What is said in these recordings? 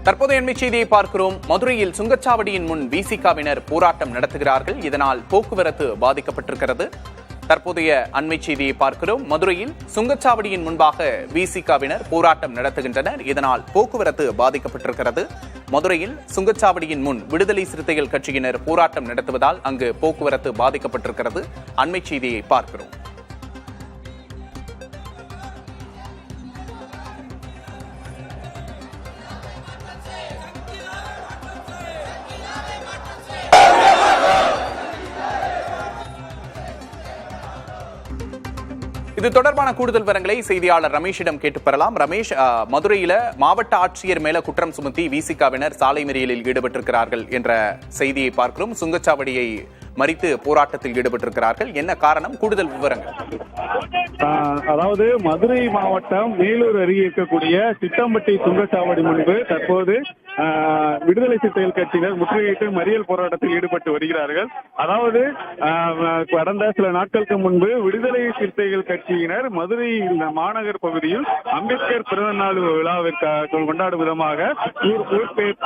தற்போதைய அண்மை செய்தியை பார்க்கிறோம். மதுரையில் சுங்கச்சாவடியின் முன் விசிகாவினர் போராட்டம் நடத்துகிறார்கள். இதனால் போக்குவரத்து பாதிக்கப்பட்டிருக்கிறது. தற்போதைய அண்மை செய்தியை பார்க்கிறோம். மதுரையில் சுங்கச்சாவடியின் முன்பாக விசிகாவினர் போராட்டம் நடத்துகின்றனர். இதனால் போக்குவரத்து பாதிக்கப்பட்டிருக்கிறது. மதுரையில் சுங்கச்சாவடியின் முன் விடுதலை சிறுத்தைகள் கட்சியினர் போராட்டம் நடத்துவதால் அங்கு போக்குவரத்து பாதிக்கப்பட்டிருக்கிறது. அண்மை செய்தியை பார்க்கிறோம். இது தொடர்பான கூடுதல் விவரங்களை செய்தியாளர் ரமேஷிடம் கேட்டு பெறலாம். ரமேஷ், மதுரையில மாவட்ட ஆட்சியர் மேல குற்றம் சுமத்தி விசிகாவினர் சாலை மறியலில் ஈடுபட்டிருக்கிறார்கள் என்ற செய்தியை பார்க்கிறோம். சுங்கச்சாவடியை மறித்து போராட்டத்தில் ஈடுபட்டிருக்கிறார்கள். என்ன காரணம்? கூடுதல் விவரங்கள். அதாவது மதுரை மாவட்டம் மேலூர் அருகே இருக்கக்கூடிய சித்தம்பட்டி சுங்கச்சாவடி முன்பு தற்போது விடுதலை சிறுத்தைகள் கட்சியினர் முற்றுகையிட்டு மறியல் போராட்டத்தில் ஈடுபட்டு வருகிறார்கள். அதாவது கடந்த சில நாட்களுக்கு முன்பு விடுதலை சிறுத்தைகள் கட்சியினர் மதுரை மாநகர் பகுதியில் அம்பேத்கர் பிறந்த நாள் விழாவிற்கு கொண்டாடும் விதமாக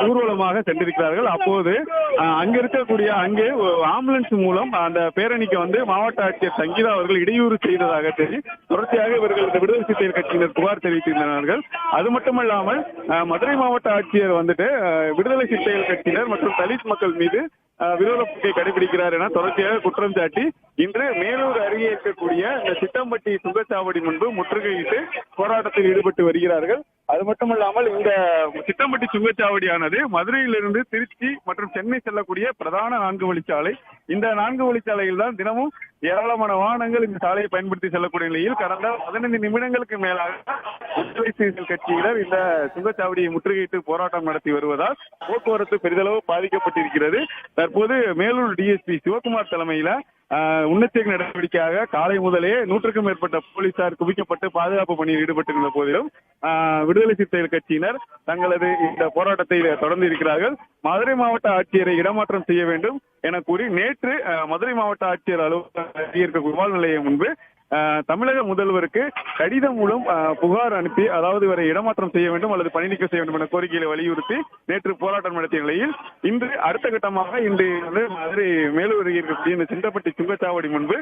ஊர்வலமாக சென்றிருக்கிறார்கள். அப்போது அங்கே ஆம்புலன்ஸ் மூலம் அந்த பேரணிக்கு மாவட்ட ஆட்சியர் சங்கீதா அவர்கள் இடையூறு செய்ததாக தெரிவி தொடர்ச்சியாக இவர்கள் இந்த விடுதலை சிறுத்தைகள் கட்சியினர் புகார் தெரிவித்திருந்தார்கள். அது மட்டுமல்லாமல் மதுரை மாவட்ட ஆட்சியர் விடுதலை சிறுத்தைகள் கட்சியினர் மற்றும் தலித் மக்கள் மீது விரோத போக்கை கடைபிடிக்கிறார் என தொடர்ச்சியாக குற்றம் சாட்டி இன்று மேலூர் அருகே இருக்கக்கூடிய இந்த சித்தம்பட்டி சுங்கச்சாவடி முன்பு முற்றுகையிட்டு போராட்டத்தில் ஈடுபட்டு வருகிறார்கள். அது மட்டுமல்லாமல் இந்த சித்தம்பட்டி சுங்கச்சாவடியானது மதுரையிலிருந்து திருச்சி மற்றும் சென்னை செல்லக்கூடிய பிரதான 4 வழிச்சாலை. இந்த 4 வழிச்சாலையில் தான் தினமும் ஏராளமான வாகனங்கள் இந்த சாலையை பயன்படுத்தி செல்லக்கூடிய நிலையில் கடந்த 15 நிமிடங்களுக்கு மேலாக விடுதலை சிறுத்தைகள் கட்சியினர் இந்த சுங்கச்சாவடியை முற்றுகையிட்டு போராட்டம் நடத்தி வருவதால் போக்குவரத்து பெரிதளவு பாதிக்கப்பட்டிருக்கிறது. தற்போது மேலூர் டிஎஸ்பி சிவகுமார் தலைமையில முன்னெச்சரிக்கை நடவடிக்கையாக காலை முதலே 100க்கும் மேற்பட்ட போலீசார் குவிக்கப்பட்டு பாதுகாப்பு பணியில் ஈடுபட்டிருந்த போதிலும் விடுதலை சிறுத்தைகள் கட்சியினர் தங்களது இந்த போராட்டத்தை தொடர்ந்து இருக்கிறார்கள். மதுரை மாவட்ட ஆட்சியரை இடமாற்றம் செய்ய வேண்டும் என கூறி நேற்று மதுரை மாவட்ட ஆட்சியர் அலுவலக விமான நிலையம் முன்பு தமிழக முதல்வருக்கு கடிதம் மூலம் புகார் அனுப்பி அதாவது இவரை இடமாற்றம் செய்ய வேண்டும் அல்லது பணி நீக்கம் செய்ய வேண்டும் என கோரிக்கைகளை வலியுறுத்தி நேற்று போராட்டம் நடத்திய நிலையில் இன்று அடுத்த கட்டமாக இன்று மதுரை மேலூர் இருக்கக்கூடிய இந்த சித்தம்பட்டி சுங்கச்சாவடி முன்பு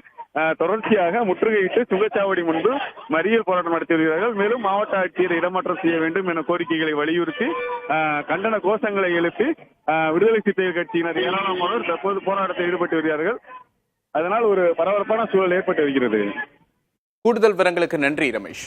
தொடர்ச்சியாக முற்றுகையிட்டு சுங்கச்சாவடி முன்பு மறியல் போராட்டம் நடத்தி வருகிறார்கள். மேலும் மாவட்ட ஆட்சியரை இடமாற்றம் செய்ய வேண்டும் என கோரிக்கைகளை வலியுறுத்தி கண்டன கோஷங்களை எழுப்பி விடுதலை சிறுத்தைகள் கட்சியினர் ஏராளமானோர் தற்போது போராட்டத்தில் ஈடுபட்டு வருகிறார்கள். அதனால் ஒரு பரபரப்பான சூழல் ஏற்பட்டு வருகிறது. கூடுதல் விவரங்களுக்கு நன்றி ரமேஷ்.